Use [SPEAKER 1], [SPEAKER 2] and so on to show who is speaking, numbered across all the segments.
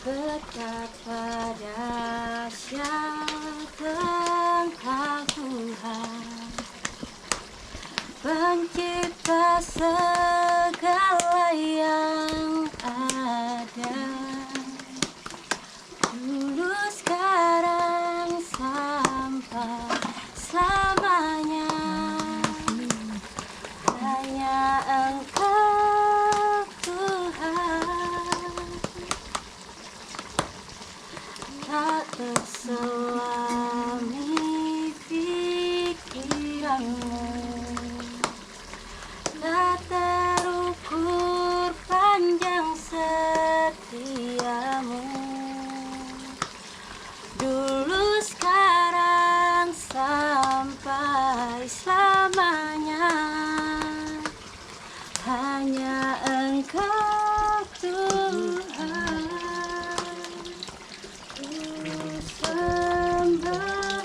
[SPEAKER 1] Betapa dahsyat Engkau Tuhan, Pencipta segala yang ada, dulu sekarang sampai selamanya. Hanya Engkau Tuhan, tak terselami pikiranmu, tak terukur panjang setiamu, dulu sekarang sampai selamanya. Hanya Engkau Tuhan, ku sembah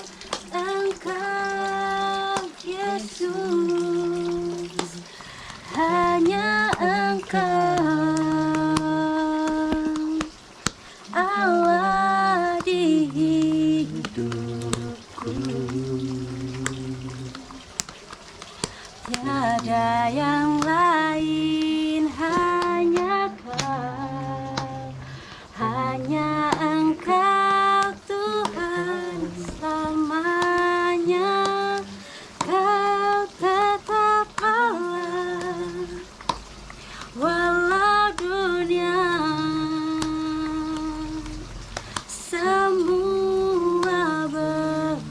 [SPEAKER 1] Engkau Yesus, hanya Engkau Allah di hidupku. Tiada yang lain, hanya Kau, hanya Engkau Tuhan selamanya. Kau tetap Allah, walau dunia semua berguncang,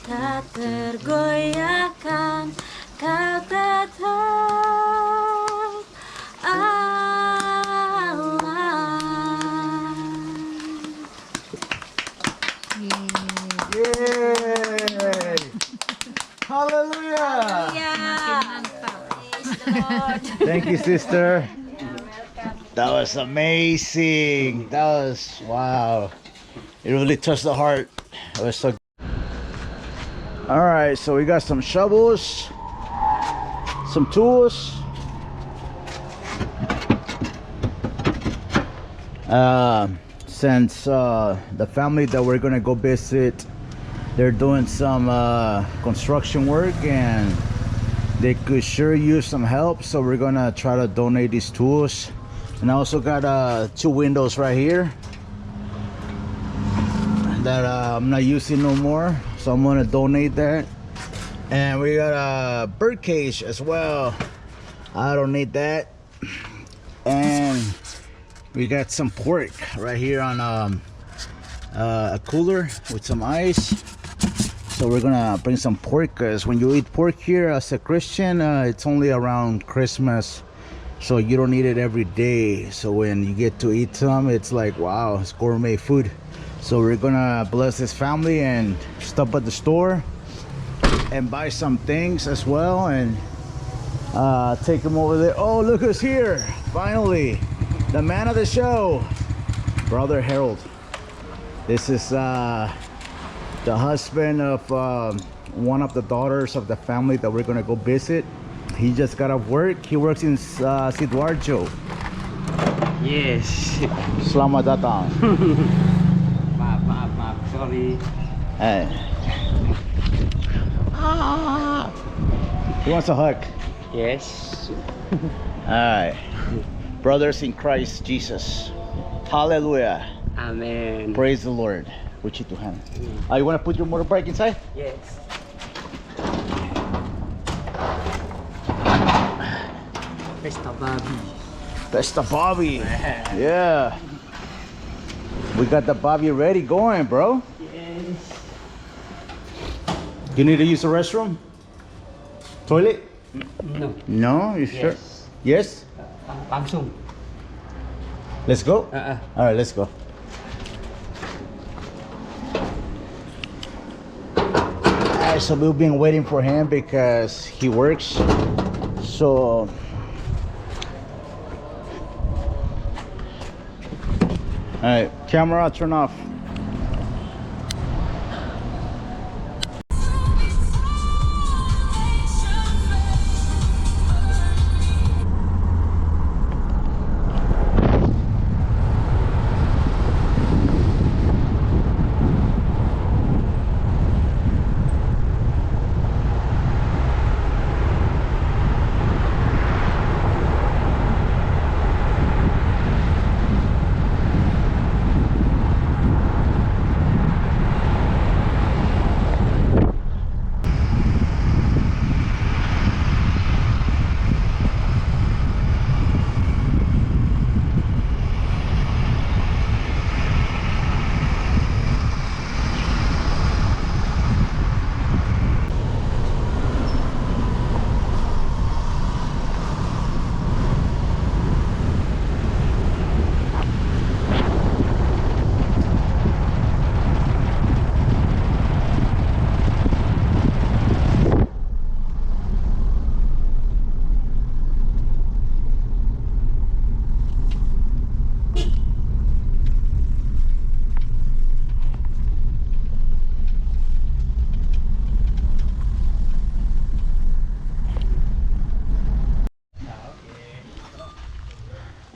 [SPEAKER 1] tak tergoyahkan, Kau tetap Allah.
[SPEAKER 2] Yay! Hallelujah! Thank you, sister. That was amazing. That was wow. It really touched the heart. It was so. All right, so we got some shovels, some tools. Since the family that we're gonna go visit, they're doing some construction work and they could sure use some help, so we're gonna try to donate these tools. And I also got 2 windows right here that I'm not using no more, so I'm gonna donate that. And we got a bird cage as well. I don't need that. And we got some pork right here on a cooler with some ice. So we're gonna bring some pork, because when you eat pork here as a Christian, it's only around Christmas, so you don't eat it every day. So when you get to eat some, it's like, wow, it's gourmet food. So we're gonna bless this family and stop at the store and buy some things as well, and take them over there. Oh, look who's here, finally, the man of the show, Brother Harold. This is the husband of one of the daughters of the family that we're gonna go visit. He just got off work. He works in Sidoarjo.
[SPEAKER 3] Yes.
[SPEAKER 2] Selamat datang.
[SPEAKER 3] maaf, sorry.
[SPEAKER 2] Hey. He wants a hug.
[SPEAKER 3] Yes.
[SPEAKER 2] Alright. Brothers in Christ Jesus. Hallelujah.
[SPEAKER 3] Amen.
[SPEAKER 2] Praise the Lord. Puji Tuhan. You want to put your motorbike inside?
[SPEAKER 3] Yes. Pesta babi.
[SPEAKER 2] Pesta Bobby. Yeah. We got the Bobby ready going, bro.
[SPEAKER 3] Yes.
[SPEAKER 2] You need to use the restroom? Toilet?
[SPEAKER 3] No.
[SPEAKER 2] No? You sure? Yes?
[SPEAKER 3] Langsung.
[SPEAKER 2] Let's go? Alright, let's go. Alright, so we've been waiting for him because he works. So alright, camera turn off.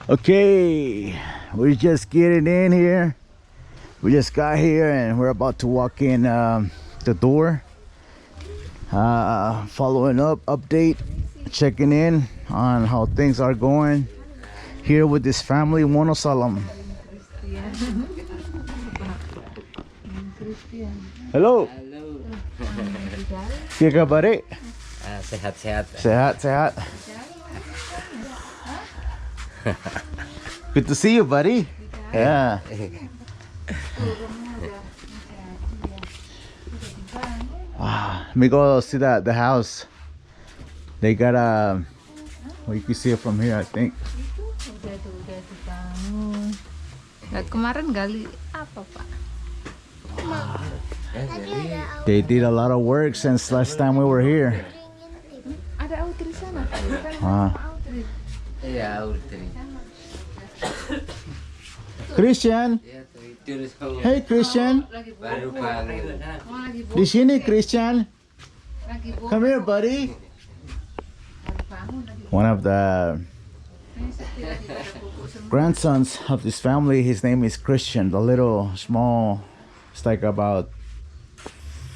[SPEAKER 2] Okay, we're just getting in here. We just got here and we're about to walk in the door. Following up, update, checking in on how things are going here with this family, Monosalam. Hello. Kaya kabar?
[SPEAKER 3] Sehat-sehat.
[SPEAKER 2] Sehat. Good to see you, buddy. Yeah. Let me go see the house. They got well, you can see it from here, I think.
[SPEAKER 1] Kemarin gali apa, Pak?
[SPEAKER 2] They did a lot of work since last time we were here.
[SPEAKER 1] Ada outri sana.
[SPEAKER 3] Iya, outri.
[SPEAKER 2] Christian. Hey, Christian.
[SPEAKER 3] Baru bangun.
[SPEAKER 2] Di sini, Christian. Come here, buddy. One of the grandsons of this family, his name is Christian. The little small, it's like about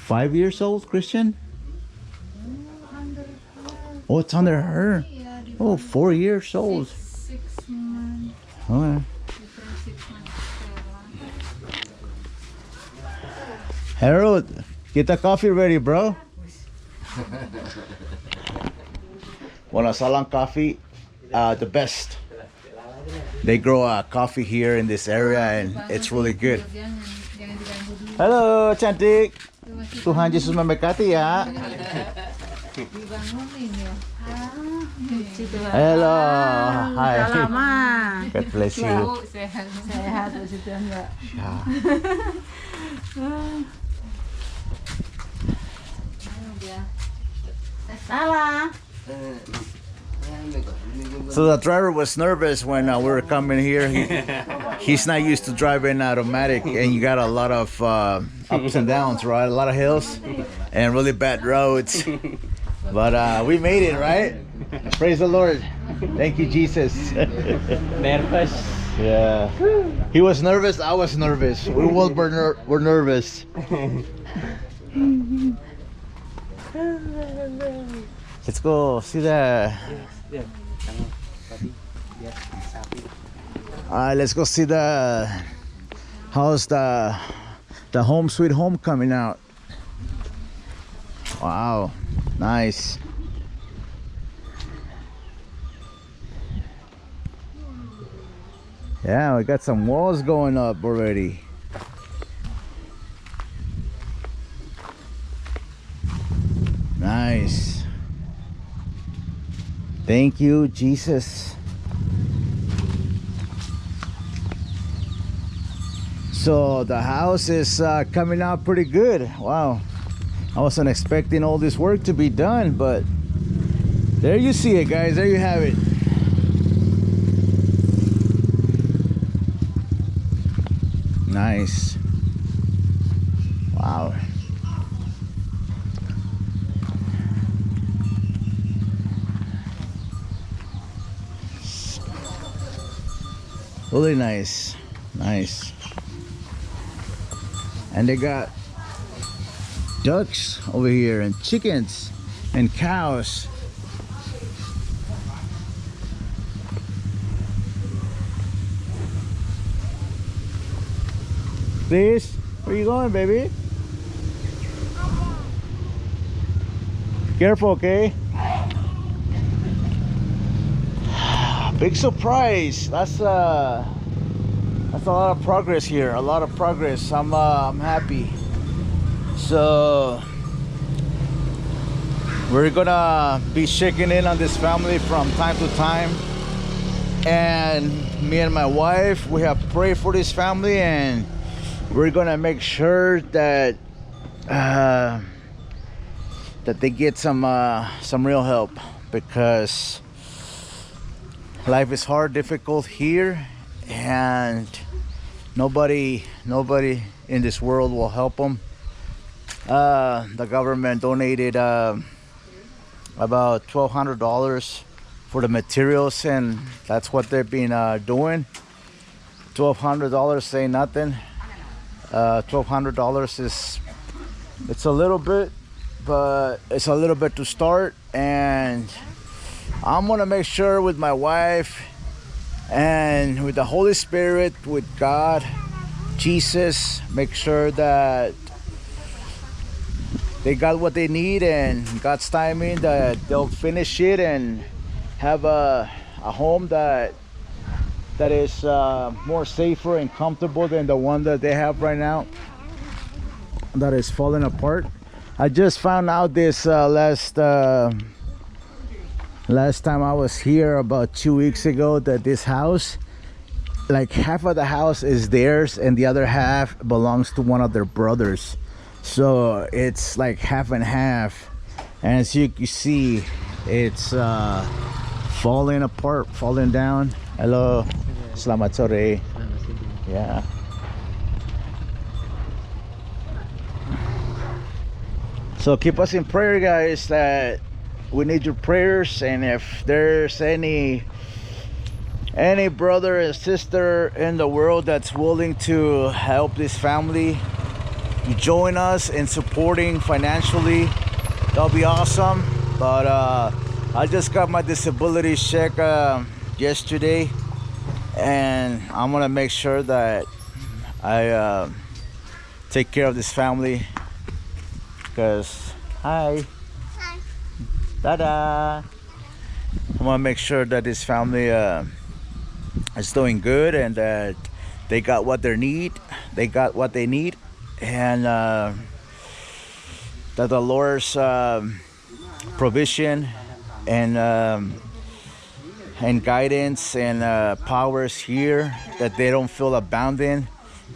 [SPEAKER 2] 5 years old, Christian. Oh, it's under her. Oh, 4 years old.
[SPEAKER 1] 6 months.
[SPEAKER 2] Okay. Harold, get the coffee ready, bro. Monosalam coffee, the best. They grow coffee here in this area and it's really good. Halo, cantik. Tuhan Yesus memberkati ya. Hello, hi. God bless you.
[SPEAKER 1] Sehat situ enggak. Salah.
[SPEAKER 2] So the driver was nervous when we were coming here. He's not used to driving automatic, and you got a lot of ups and downs, right? A lot of hills and really bad roads. But we made it, right? Praise the Lord. Thank you, Jesus.
[SPEAKER 3] Nervous.
[SPEAKER 2] Yeah. He was nervous. I was nervous. We both were nervous. Let's go see the. Let's go see how's the home sweet home coming out. Wow, nice. Yeah, we got some walls going up already. Nice. Thank you, Jesus. So the house is coming out pretty good. Wow. I wasn't expecting all this work to be done, but there you see it, guys. There you have it. Nice. Wow. Really nice. Nice. And they got ducks over here and chickens and cows. Please, where you going, baby? Careful, okay? Big surprise. That's a lot of progress here. A lot of progress. I'm happy. So we're gonna be checking in on this family from time to time. And me and my wife, we have prayed for this family, and we're gonna make sure that that they get some real help, because life is hard, difficult here, and nobody in this world will help them. The government donated about $1,200 for the materials, and that's what they've been doing. $1,200 ain't nothing. $1,200 is, it's a little bit, but it's a little bit to start. And I'm gonna make sure with my wife and with the Holy Spirit, with God, Jesus, make sure that they got what they need, and God's timing, that they'll finish it and have a home that is more safer and comfortable than the one that they have right now, that is falling apart. I just found out this last time I was here about 2 weeks ago, that this house, like half of the house is theirs and the other half belongs to one of their brothers. So it's like half and half, and as you can see, it's falling apart, falling down. Hello, selamat sore. Yeah. So keep us in prayer, guys, that we need your prayers. And if there's any brother and sister in the world that's willing to help this family, join us in supporting financially, that'll be awesome. But I just got my disability check yesterday, and I'm gonna make sure that I take care of this family, because hi Dada, I'm gonna make sure that this family is doing good, and that they got what they need, and that the Lord's provision and guidance and powers here, that they don't feel abandoned,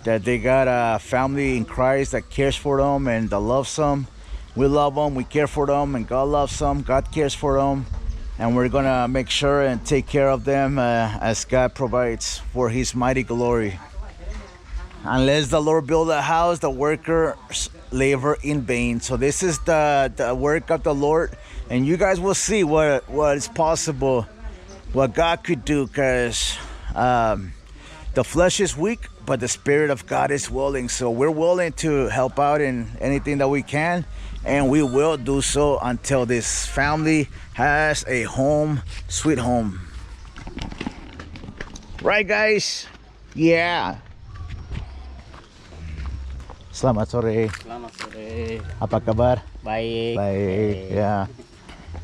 [SPEAKER 2] that they got a family in Christ that cares for them and that loves them. We love them, we care for them, and God loves them, God cares for them, and we're gonna make sure and take care of them as God provides for His mighty glory. Unless the Lord build a house, the workers labor in vain. So this is the work of the Lord, and you guys will see what is possible, what God could do, because the flesh is weak, but the Spirit of God is willing. So we're willing to help out in anything that we can, and we will do so until this family has a home, sweet home. Right, guys? Yeah. Selamat sore.
[SPEAKER 3] Selamat sore.
[SPEAKER 2] Apa kabar?
[SPEAKER 3] Baik.
[SPEAKER 2] Baik. Ya.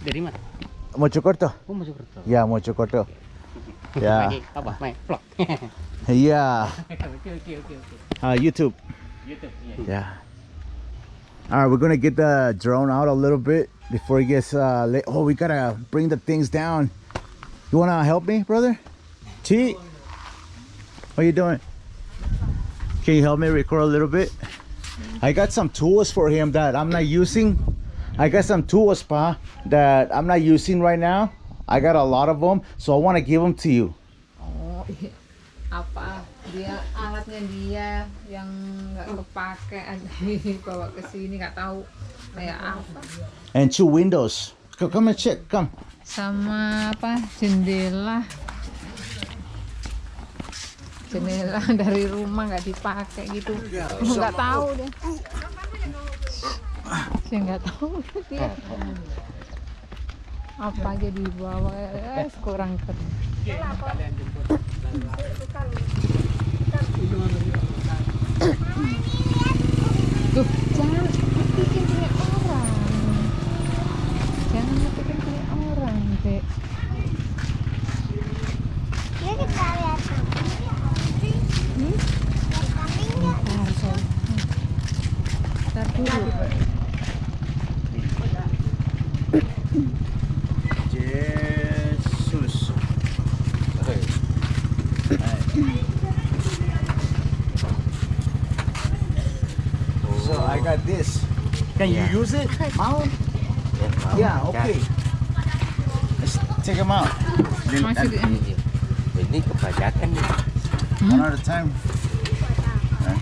[SPEAKER 3] Dari mana?
[SPEAKER 2] Mojokerto.
[SPEAKER 3] Oh, Mojokerto.
[SPEAKER 2] Ya, Mojokerto. Ya.
[SPEAKER 3] Lagi apa? Main vlog.
[SPEAKER 2] Yeah.
[SPEAKER 3] Okay.
[SPEAKER 2] YouTube.
[SPEAKER 3] YouTube.
[SPEAKER 2] Yeah. All right, we're gonna get the drone out a little bit before it gets late. Oh, we gotta bring the things down. You wanna help me, brother? T, what are you doing? Can you help me record a little bit? I got some tools for him that I'm not using. I got some tools, pa, that I'm not using right now. I got a lot of them, so I want to give them to you.
[SPEAKER 1] Oh, apa? Dia alatnya dia yang nggak kepake dibawa ke sini, nggak tahu kayak apa.
[SPEAKER 2] And 2 windows. Come and check. Come.
[SPEAKER 1] Sama apa? Jendela dari rumah nggak dipakai gitu. Nggak tahu deh. Saya nggak tahu dia. Apa aja dibawa, kurang kerja. Tuh, jangan bikin punya orang. Jangan bikin punya orang, Dek.
[SPEAKER 4] Ya kita lihat
[SPEAKER 1] Ntar dulu.
[SPEAKER 2] Jesus. So I got this. Can you use it? Mount? Yeah, okay. Let's take them out.
[SPEAKER 1] Masuk di
[SPEAKER 3] Ini kebajakan nih.
[SPEAKER 2] One at a time.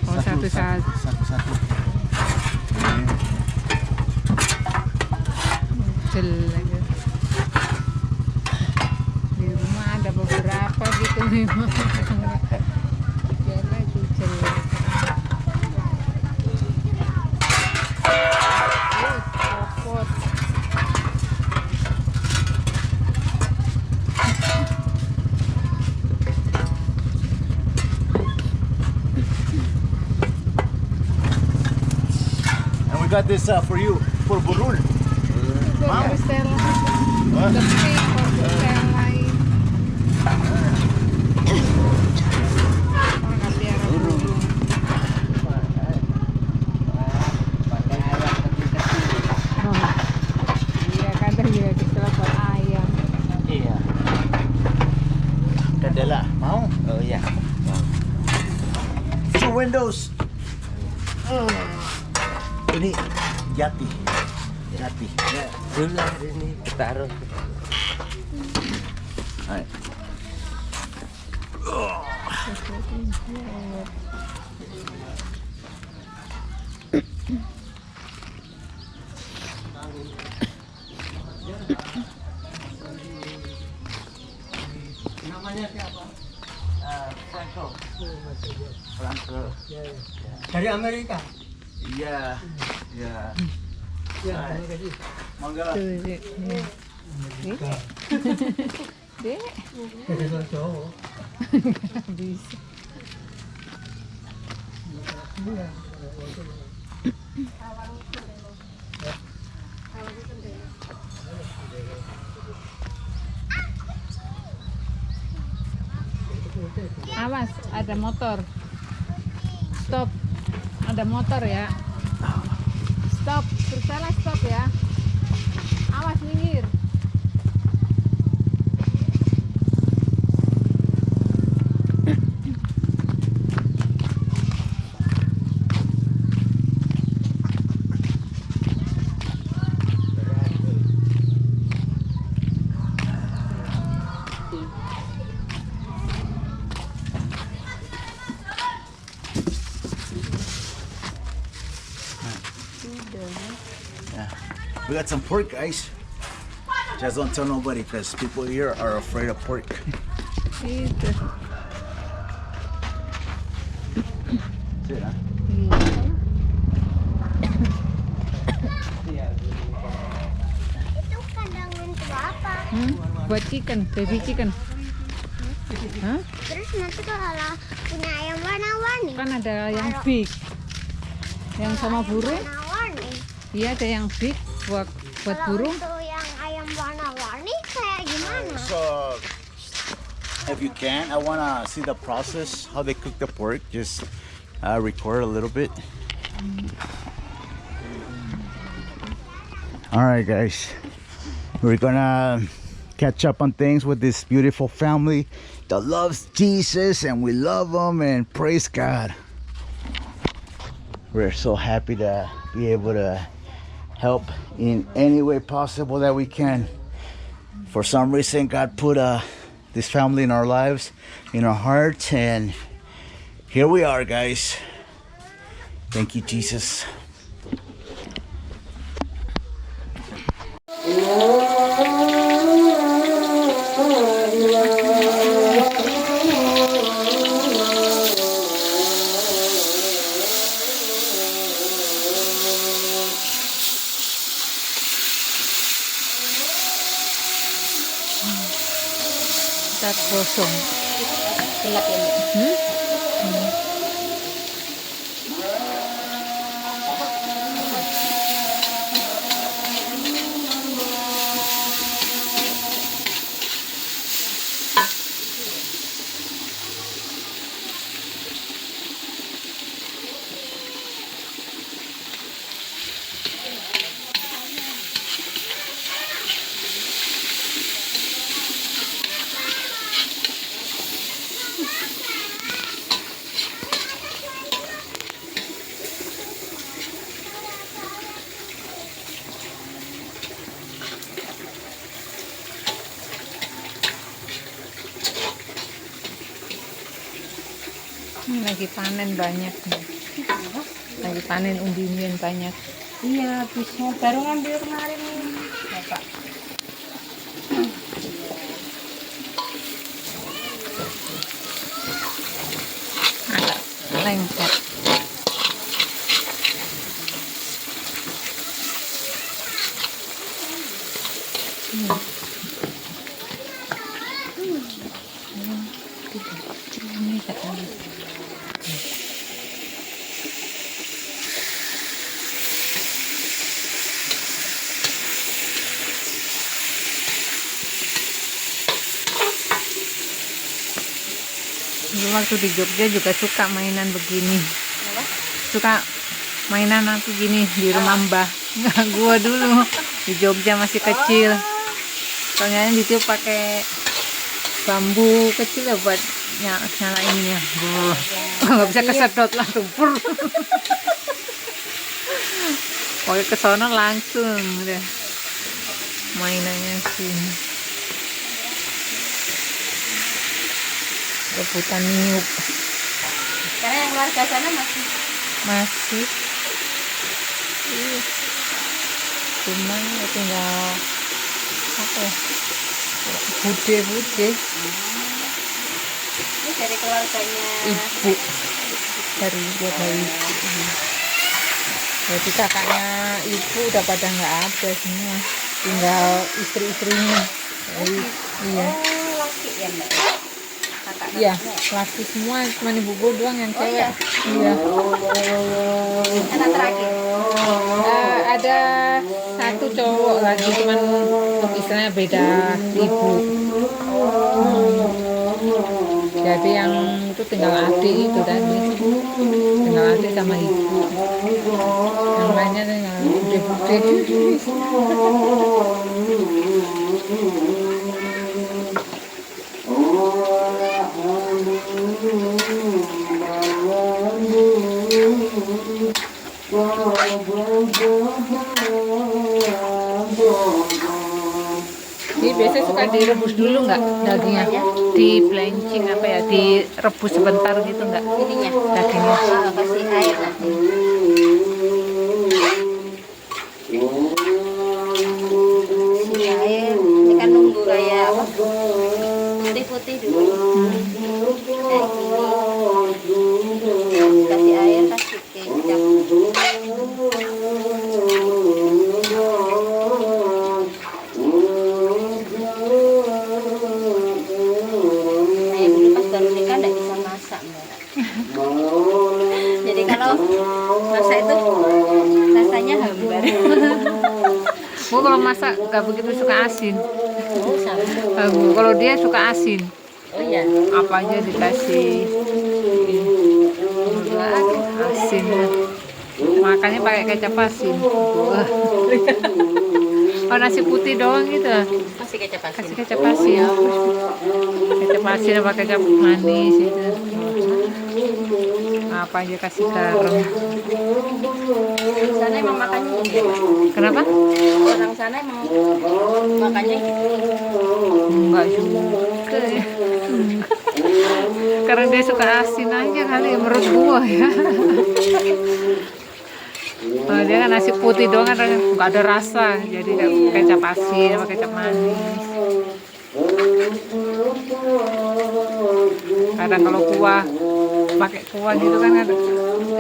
[SPEAKER 1] Oh, satu-satu.
[SPEAKER 2] Satu-satu.
[SPEAKER 1] jelek. memang. Biarlah itu jelek. Copot.
[SPEAKER 2] And we got this for you, for burul. Mau? What?
[SPEAKER 1] The pink or the lain. Orang piara burung. Iya, kadang juga kita buat ayam.
[SPEAKER 3] Iya.
[SPEAKER 2] Kadela. Mau?
[SPEAKER 3] Oh iya.
[SPEAKER 2] Two windows. Ini jati. Jati.
[SPEAKER 3] Dulu ini taruh.
[SPEAKER 2] Alright.
[SPEAKER 3] Namanya siapa? Franco.
[SPEAKER 2] Franco.
[SPEAKER 3] Dari Amerika.
[SPEAKER 2] Iya. Iya.
[SPEAKER 3] Ya, terima kasih.
[SPEAKER 2] Mangga.
[SPEAKER 1] Tuh, Dek. Nih. Dek.
[SPEAKER 3] Dari Jawa.
[SPEAKER 1] Bisa. Awas, ada motor. Stop. Ada motor ya. Stop. Bersalah stop ya. Awas minggir.
[SPEAKER 2] We got some pork, guys. Just don't tell nobody because people here are afraid of pork.
[SPEAKER 1] Gitu.
[SPEAKER 2] That's it, huh?
[SPEAKER 1] Iya.
[SPEAKER 4] Itu kandang untuk apa?
[SPEAKER 1] Buat chicken, baby chicken. Hah?
[SPEAKER 4] Terus nanti kalau punya ayam warna-warni.
[SPEAKER 1] Kan ada yang big. Yang sama burung?
[SPEAKER 4] Warna-warni.
[SPEAKER 1] Iya, ada yang big buat
[SPEAKER 4] Kalau
[SPEAKER 1] burung.
[SPEAKER 4] untuk yang ayam warna-warni kayak gimana?
[SPEAKER 2] So, if you can, I wanna see the process, how they cook the pork. Just record a little bit. All right, guys, we're gonna catch up on things with this beautiful family that loves Jesus, and we love them, and praise God. We're so happy to be able to help in any way possible that we can. For some reason, God put this family in our lives, in our hearts, and here we are, guys. Thank you, Jesus.
[SPEAKER 1] Cat kosong.
[SPEAKER 5] Gelap ya, Mbak?
[SPEAKER 1] Ini lagi panen banyak nih. Lagi panen umbi-umbian banyak.
[SPEAKER 5] Iya, habisnya baru ngambil kemarin nih, Bapak.
[SPEAKER 1] lengket. Dulu waktu di Jogja juga suka mainan begini. Suka mainan aku gini di rumah Mbah. Gua dulu di Jogja masih kecil. Soalnya ditiup pakai bambu kecil ya buat nyala ininya. Nggak bisa kesedot langsung. Pokoknya kesana langsung deh mainannya sih. Rebutan niup.
[SPEAKER 5] Karena yang warga sana masih.
[SPEAKER 1] Cuman ya tinggal apa ya? Bude.
[SPEAKER 5] ini dari keluarganya
[SPEAKER 1] Ibu dari ibu. Jadi kakaknya ibu udah pada nggak ada semua, tinggal istri-istrinya. Iya.
[SPEAKER 5] laki ya Mbak. Kakak
[SPEAKER 1] Iya, laki semua, cuma ibu gue doang yang cewek. Iya.
[SPEAKER 5] anak terakhir.
[SPEAKER 1] Ada satu cowok lagi, cuman istilahnya beda ibu. Jadi yang itu tinggal adik itu tadi, tinggal adik sama ibu. Yang lainnya tinggal bude-bude. Ini biasanya suka direbus dulu nggak dagingnya? Di blanching apa ya? Direbus sebentar gitu nggak?
[SPEAKER 5] Ininya
[SPEAKER 1] Dagingnya.
[SPEAKER 5] kasih air nanti. Kasih air. Ini kan nunggu kayak apa? Putih-putih dulu. Kayak gini. Kasih air, kasih kecap. Saya dulu pas baru nikah nggak bisa masak Mbak. Jadi kalau masak itu rasanya hambar.
[SPEAKER 1] Gue kalau masak nggak begitu suka asin.
[SPEAKER 5] Sama.
[SPEAKER 1] Kalau dia suka asin,
[SPEAKER 5] Oh iya.
[SPEAKER 1] apa aja dikasih asin. Makannya pakai kecap asin. Oh, nasi putih doang gitu.
[SPEAKER 5] Masih kecap asin.
[SPEAKER 1] Kasih kecap asin. Kecap asin apa kecap manis itu. Apa aja kasih garam.
[SPEAKER 5] Sana emang makannya gitu.
[SPEAKER 1] Kenapa?
[SPEAKER 5] Orang sana emang makannya gitu.
[SPEAKER 1] Enggak juga ya. Karena dia suka asin aja kali menurut gua ya. Kalau dia kan nasi putih doang kan nggak ada rasa, jadi kecap asin sama kecap manis. Kadang kalau kuah pakai kuah gitu kan ada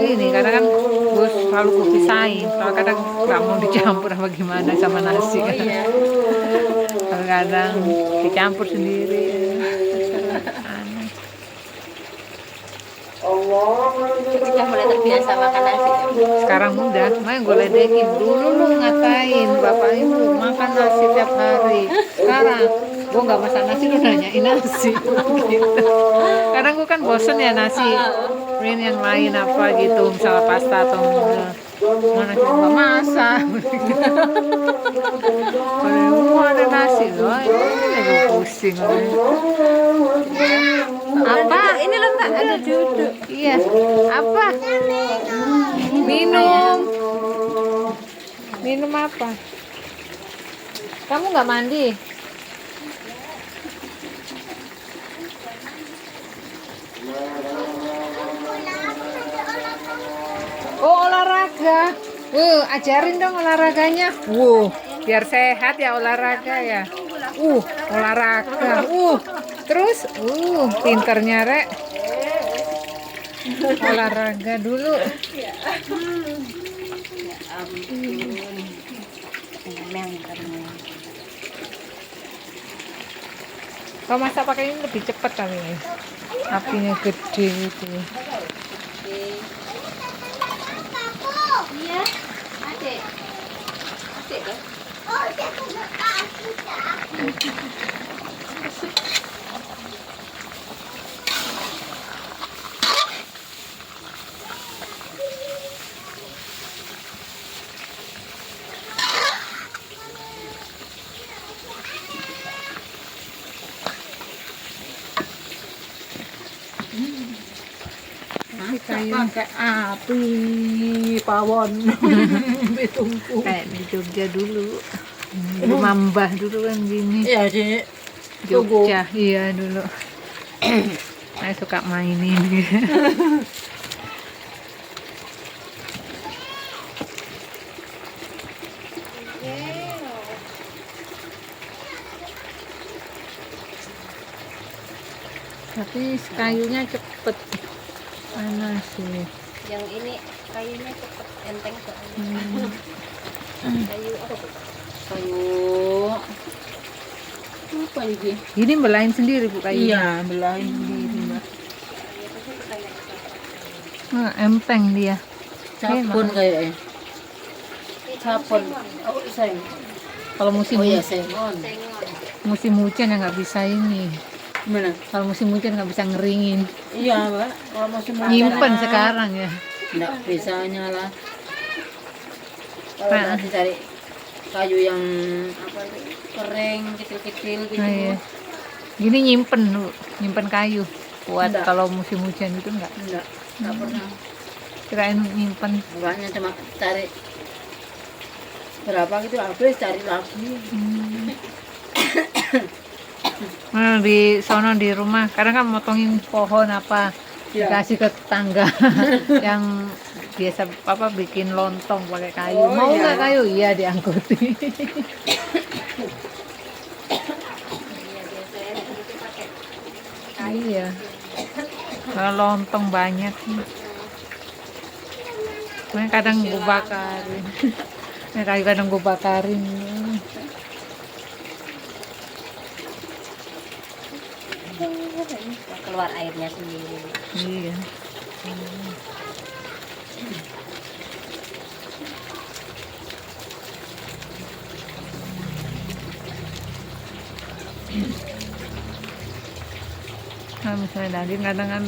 [SPEAKER 1] ini, kadang kan gue selalu gue pisahin, kalau kadang nggak mau dicampur apa gimana sama nasi kan. Kadang dicampur sendiri. Aneh.
[SPEAKER 5] Sudah mulai terbiasa makan nasi.
[SPEAKER 1] Sekarang mudah, makanya gue ledekin dulu lu ngatain bapak ibu makan nasi tiap hari. Sekarang gue nggak masak nasi, lu nanyain nasi gitu. Kadang gue kan bosen ya nasi, ini yang lain apa gitu, misalnya pasta atau mana sih nggak masak. Kalau ada nasi, loh ini gue pusing. Apa? Ini loh Mbak, ada duduk. Iya. Apa? Minum. Minum apa? Kamu nggak mandi? Oh, olahraga. Ajarin dong olahraganya. Biar sehat ya olahraga ya. Olahraga. Terus, pinternya Rek. Olahraga dulu. Kalau masak pakai ini lebih cepat kali ya. Apinya gede gitu.
[SPEAKER 5] Iya. Adik. Adik kan?
[SPEAKER 4] Oh, dia punya kaki, Kak.
[SPEAKER 1] Kayu
[SPEAKER 5] Pakai api pawon. Ditunggu.
[SPEAKER 1] kayak di Jogja dulu. Di rumah Mbah dulu kan gini.
[SPEAKER 5] Iya, Dik.
[SPEAKER 1] Jogja, iya dulu. Saya suka mainin gitu. Tapi kayunya cepet panas sih.
[SPEAKER 5] Yang ini kayunya cepet enteng soalnya. Kayu apa tuh? Kayu apa ini?
[SPEAKER 1] Ini belain sendiri bu kayu.
[SPEAKER 5] Iya, belain sendiri, Mbak.
[SPEAKER 1] Empeng dia.
[SPEAKER 5] Sabun kayaknya. Sabun. Oh, sayang.
[SPEAKER 1] Kalau musim
[SPEAKER 5] Oh iya, sengon.
[SPEAKER 1] musim hujan ya nggak bisa ini.
[SPEAKER 5] Gimana?
[SPEAKER 1] Kalau musim hujan nggak bisa ngeringin.
[SPEAKER 5] Iya, Mbak. Kalau musim hujan
[SPEAKER 1] Nyimpen
[SPEAKER 5] ya,
[SPEAKER 1] sekarang ya.
[SPEAKER 5] nggak bisa nyala. Kalau
[SPEAKER 1] Nah.
[SPEAKER 5] nanti cari kayu yang apa itu, kering, kecil-kecil gitu.
[SPEAKER 1] Nah, iya. Gini nyimpen bu, nyimpen kayu. Buat
[SPEAKER 5] Nggak.
[SPEAKER 1] kalau musim hujan itu nggak.
[SPEAKER 5] Enggak pernah.
[SPEAKER 1] Kirain nyimpen.
[SPEAKER 5] Enggaknya cuma cari berapa gitu habis cari lagi.
[SPEAKER 1] Nah, di sono di rumah kadang kan motongin pohon apa
[SPEAKER 5] Iya.
[SPEAKER 1] dikasih ke tetangga yang biasa apa bikin lontong pakai kayu.
[SPEAKER 5] Oh,
[SPEAKER 1] Mau
[SPEAKER 5] iya.
[SPEAKER 1] nggak kayu? Iya diangkuti. Iya. Kalau lontong banyak. Makanya kadang gue bakarin. Kayu kadang gue bakarin.
[SPEAKER 5] Keluar airnya sendiri.
[SPEAKER 1] Iya. Nah, misalnya daging kadang kan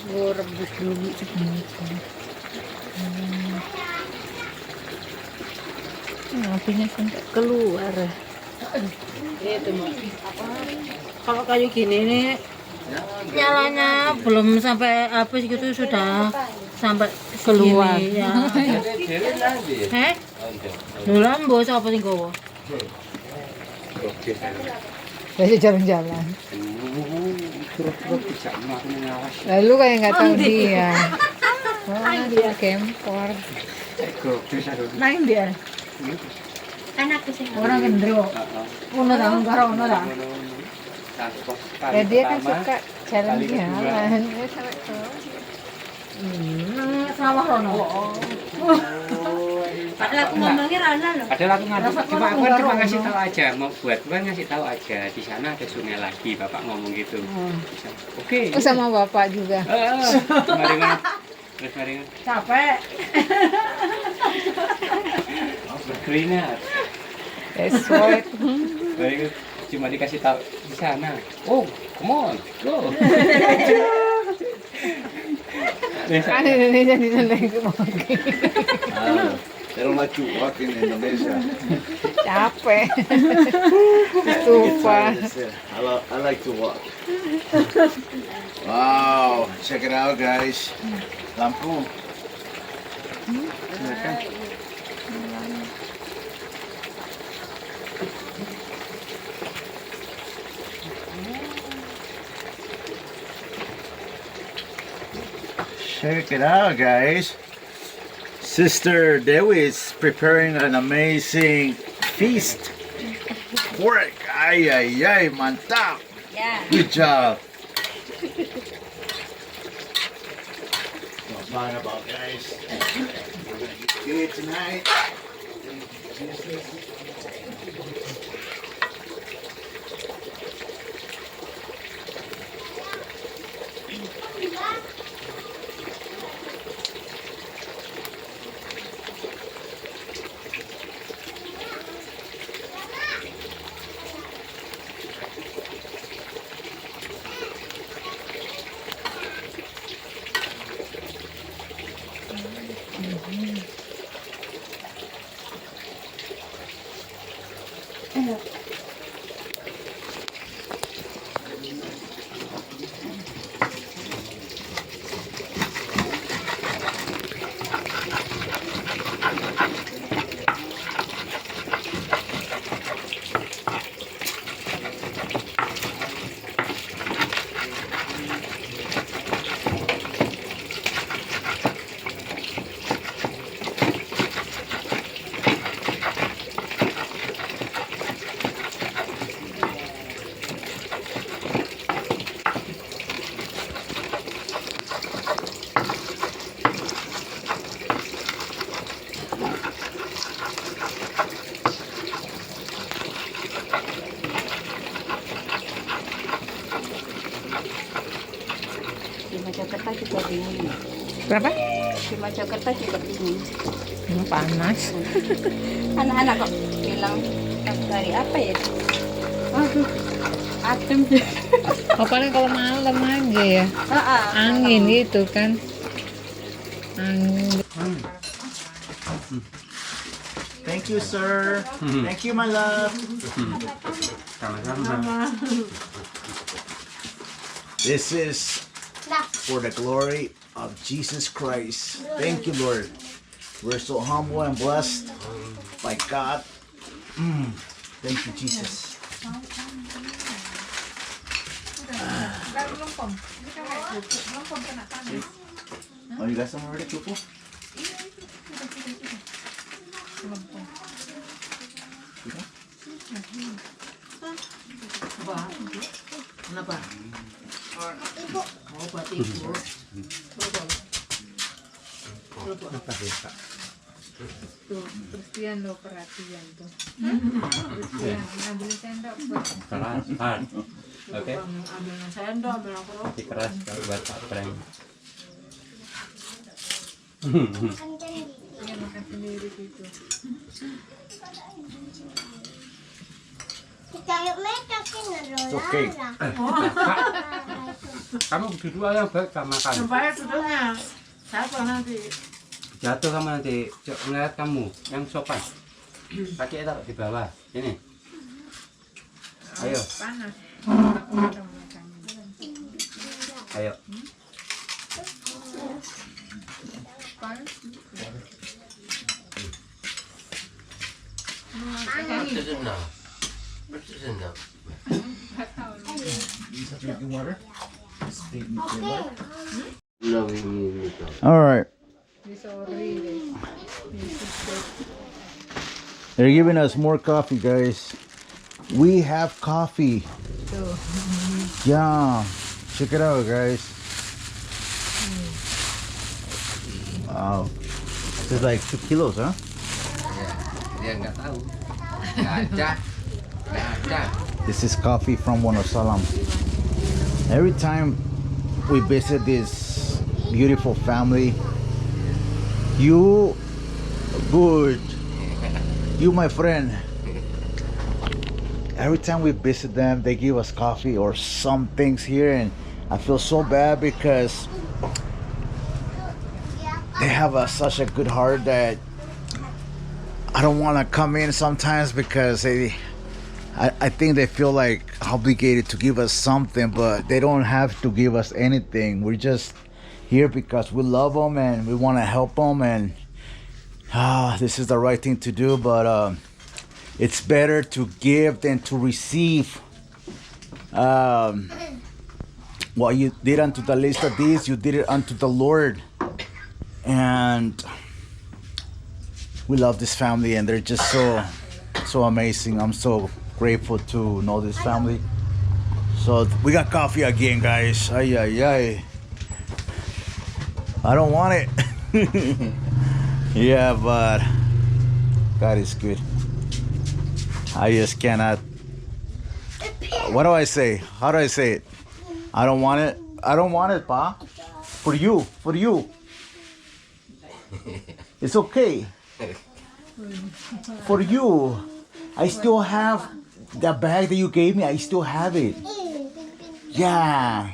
[SPEAKER 1] gue rebus dulu segini. Apinya sampai keluar ya.
[SPEAKER 5] Itu Mbak. Kalau kayu gini nih nyalanya belum sampai habis gitu sudah sampai
[SPEAKER 1] Keluar.
[SPEAKER 5] segini, ya. Heh? Lho lambo sapa sing gowo?
[SPEAKER 1] Biasa jalan-jalan. Lalu kayak nggak tahu dia. Wah, dia kempor.
[SPEAKER 5] Nang dia. Anakku sing orang gendro. Ono ta karo ono ta.
[SPEAKER 1] Ya dia kan suka jalan-jalan. Ya, sampai ke
[SPEAKER 5] Sawah rono. Padahal aku ngomongnya Rana loh.
[SPEAKER 6] Padahal aku ngadu, cuma aku kan cuma ngasih tahu aja, mau buat gua ngasih tahu aja di sana ada sungai lagi, bapak ngomong gitu. Bisa. Oke.
[SPEAKER 1] Oh, sama bapak juga.
[SPEAKER 6] Mari mas. Terus mari mas.
[SPEAKER 5] Capek.
[SPEAKER 6] Berkeringat.
[SPEAKER 1] Sweat.
[SPEAKER 6] Mari mas. Cuma dikasih tahu di sana. Oh, come on, go.
[SPEAKER 1] Kan Indonesia di sana lagi
[SPEAKER 2] They don't let you walk in Indonesia.
[SPEAKER 1] capek.
[SPEAKER 2] Get
[SPEAKER 1] Lupa.
[SPEAKER 2] tired of this. I like to walk. Wow, check it out, guys. Lampu. Check it out, guys. Sister Dewi is preparing an amazing feast. Pork. Ay, ay, ay, mantap.
[SPEAKER 5] Ya.
[SPEAKER 2] Good job. talking about, guys. We're gonna get good tonight.
[SPEAKER 5] Di Mojokerto juga dingin.
[SPEAKER 1] Berapa?
[SPEAKER 5] Di Mojokerto juga dingin.
[SPEAKER 1] Panas.
[SPEAKER 5] Anak-anak kok bilang dari apa ya? Aduh, adem deh.
[SPEAKER 1] Oh, paling kalau malam aja ya. Angin gitu kan. Angin.
[SPEAKER 2] Thank you, sir. Thank you, my love.
[SPEAKER 6] Sama-sama.
[SPEAKER 2] This is for the glory of Jesus Christ. Thank you, Lord. We're so humble and blessed by God. Thank you, Jesus. Oh, you got some already, Kupu?
[SPEAKER 1] Kenapa? Oh, buat ibu. Tuh, Christian lo perhatian tuh. Christian, ambilin sendok buat.
[SPEAKER 6] Keras, hard. Oke.
[SPEAKER 1] Ambilin sendok, ambilin kerupuk.
[SPEAKER 6] Tapi keras kalau buat Pak Prank.
[SPEAKER 1] Dia makan sendiri gitu.
[SPEAKER 2] It's okay.
[SPEAKER 6] Kamu berdua yang baik gak makan.
[SPEAKER 1] Supaya duduknya. Siapa nanti?
[SPEAKER 6] Jatuh kamu nanti. Ngeliat kamu yang sopan. Kaki taruh di bawah. Ini. Ayo.
[SPEAKER 1] Panas.
[SPEAKER 6] Ayo.
[SPEAKER 2] Drinking water? All right. They're giving us more coffee, guys. We have coffee. Yeah. Check it out, guys. Wow. This is like 2 kilos, huh?
[SPEAKER 6] Dia nggak tahu. Nggak ada. Nggak ada.
[SPEAKER 2] This is coffee from Wonosalam. Every time we visit this beautiful family, you good, you my friend. Every time we visit them, they give us coffee or some things here, and I feel so bad because they have such a good heart that I don't want to come in sometimes because I think they feel like obligated to give us something, but they don't have to give us anything. We're just here because we love them and we want to help them, and this is the right thing to do. But it's better to give than to receive. What you did unto the least of these, you did it unto the Lord. And we love this family, and they're just so amazing. I'm so grateful to know this family. So we got coffee again, guys. Ay ay ay. I don't want it. Yeah, but God is good. I just cannot. What do I say? How do I say it? I don't want it. I don't want it, Pa. For you. For you. It's okay. For you. I still have the bag that you gave me. I still have it. Yeah.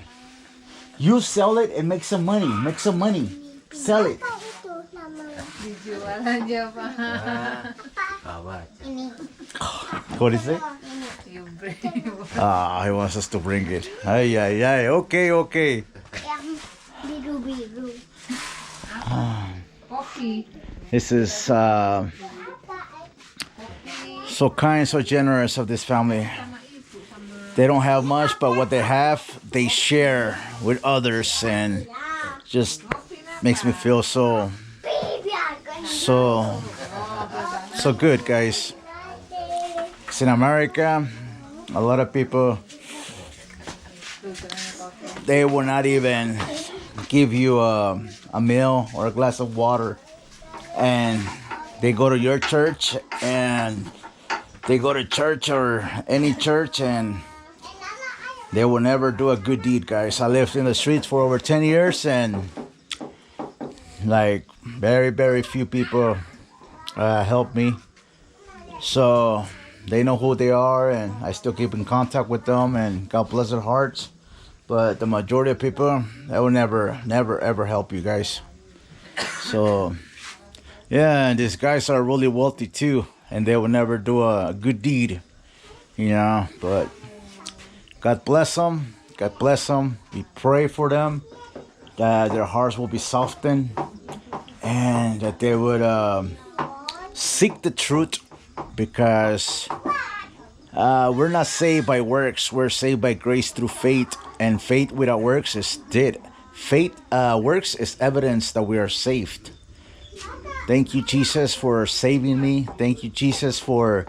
[SPEAKER 2] You sell it and make some money. Make some money. Sell it.
[SPEAKER 4] Itu nama
[SPEAKER 1] Dijual aja, Pak.
[SPEAKER 4] ini.
[SPEAKER 2] What is it?
[SPEAKER 1] You bring.
[SPEAKER 2] Ah, he wants us to bring it. Ay, ay, ay. Okay, okay.
[SPEAKER 4] Yang biru-biru.
[SPEAKER 1] Kopi.
[SPEAKER 2] This is so kind, so generous of this family. They don't have much, but what they have, they share with others, and just makes me feel so good, guys. 'Cause in America, a lot of people, they will not even give you a meal or a glass of water, and they go to your church, and they go to church or any church, and they will never do a good deed, guys. I lived in the streets for over 10 years, and like very, very few people help me. So they know who they are, and I still keep in contact with them, and God bless their hearts. But the majority of people, they will never, ever help you guys. So yeah, and these guys are really wealthy too, and they will never do a good deed, you know. But God bless them. God bless them. We pray for them that their hearts will be softened, and that they would seek the truth, because we're not saved by works. We're saved by grace through faith, and faith without works is dead. Faith works is evidence that we are saved. Thank you, Jesus, for saving me. Thank you, Jesus, for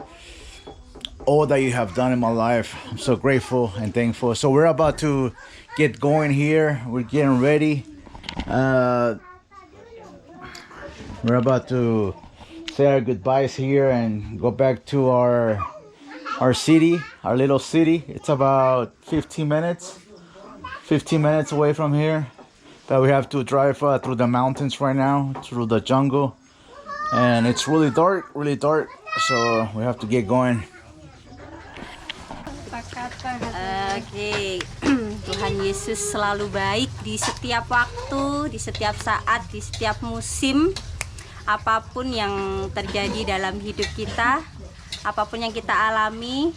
[SPEAKER 2] all that you have done in my life. I'm so grateful and thankful. So we're about to get going here. We're getting ready. We're about to say our goodbyes here and go back to our city, our little city. It's about 15 minutes away from here. But we have to drive through the mountains right now, through the jungle. And it's really dark. So we have to get going.
[SPEAKER 7] Oke, Tuhan Yesus selalu baik di setiap waktu, di setiap saat, di setiap musim. Apapun yang terjadi dalam hidup kita, apapun yang kita alami,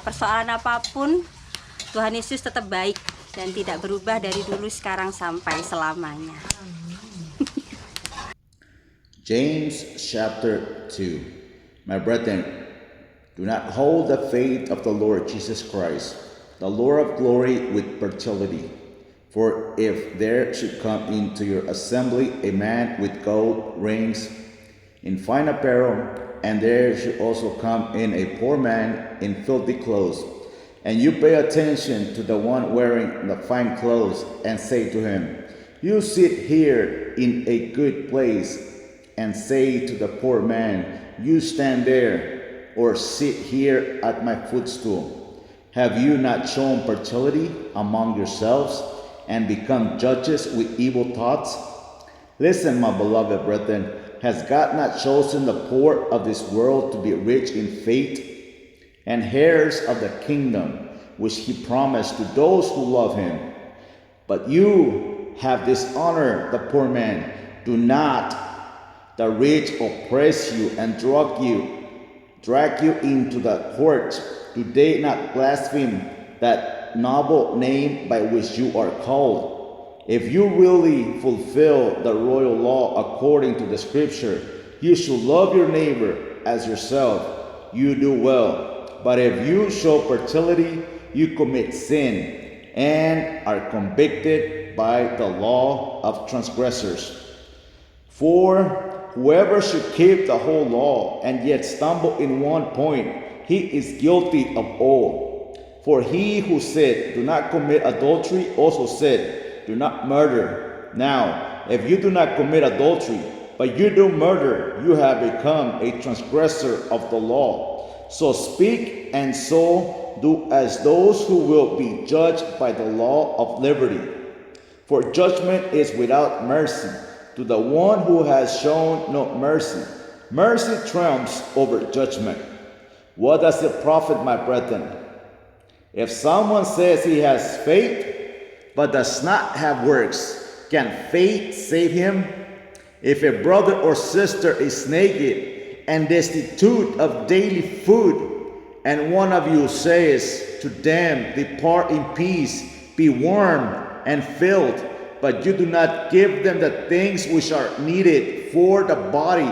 [SPEAKER 7] persoalan apapun, Tuhan Yesus tetap baik dan tidak berubah dari dulu, sekarang, sampai selamanya.
[SPEAKER 2] James chapter 2. My brethren, do not hold the faith of the Lord Jesus Christ, the Lord of glory, with fertility. For if there should come into your assembly a man with gold rings in fine apparel, and there should also come in a poor man in filthy clothes, and you pay attention to the one wearing the fine clothes, and say to him, you sit here in a good place, and say to the poor man, you stand there, or sit here at my footstool. Have you not shown fertility among yourselves, and become judges with evil thoughts? Listen, my beloved brethren, has God not chosen the poor of this world to be rich in faith and heirs of the kingdom which he promised to those who love him? But you have dishonored the poor man. Do not the rich oppress you and drag you into the courts? Do they not blaspheme that noble name by which you are called? If you really fulfill the royal law according to the scripture, you should love your neighbor as yourself. You do well. But if you show fertility, you commit sin and are convicted by the law of transgressors. For whoever should keep the whole law and yet stumble in one point, he is guilty of all. For he who said, do not commit adultery, also said, do not murder. Now, if you do not commit adultery, but you do murder, you have become a transgressor of the law. So speak and so do as those who will be judged by the law of liberty. For judgment is without mercy to the one who has shown no mercy. Mercy triumphs over judgment. What does it profit, my brethren, if someone says he has faith but does not have works? Can faith save him? If a brother or sister is naked and destitute of daily food, and one of you says to them, depart in peace, be warmed and filled, but you do not give them the things which are needed for the body,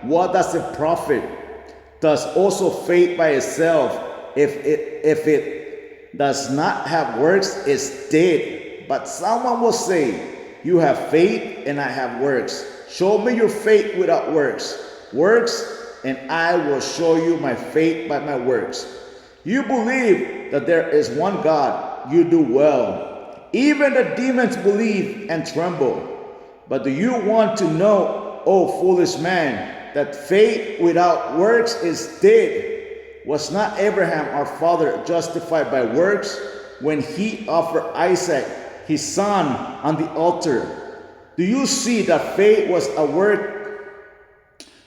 [SPEAKER 2] what does it profit? Thus also faith by itself, if it does not have works, is dead. But someone will say, you have faith and I have works. Show me your faith without works. Works, and I will show you my faith by my works. You believe that there is one God, you do well. Even the demons believe and tremble. But do you want to know, O foolish man, that faith without works is dead? Was not Abraham our father justified by works when he offered Isaac, his son, on the altar? Do you see that faith was a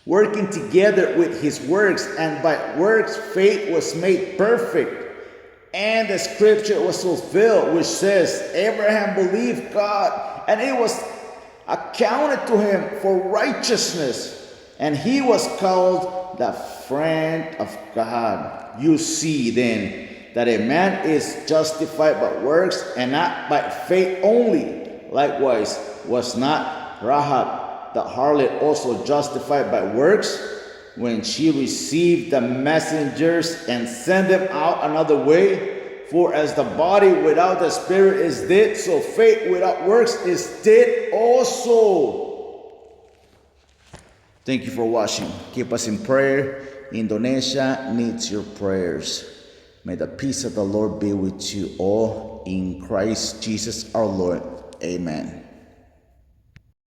[SPEAKER 2] working together with his works, and by works faith was made perfect? And the scripture was fulfilled, which says, Abraham believed God, and it was accounted to him for righteousness, and he was called the friend of God. You see then that a man is justified by works and not by faith only. Likewise, was not Rahab the harlot also justified by works when she received the messengers and sent them out another way? For as the body without the spirit is dead, so faith without works is dead also. Thank you for watching. Keep us in prayer. Indonesia needs your prayers. May the peace of the Lord be with you all. In Christ Jesus our Lord. Amen.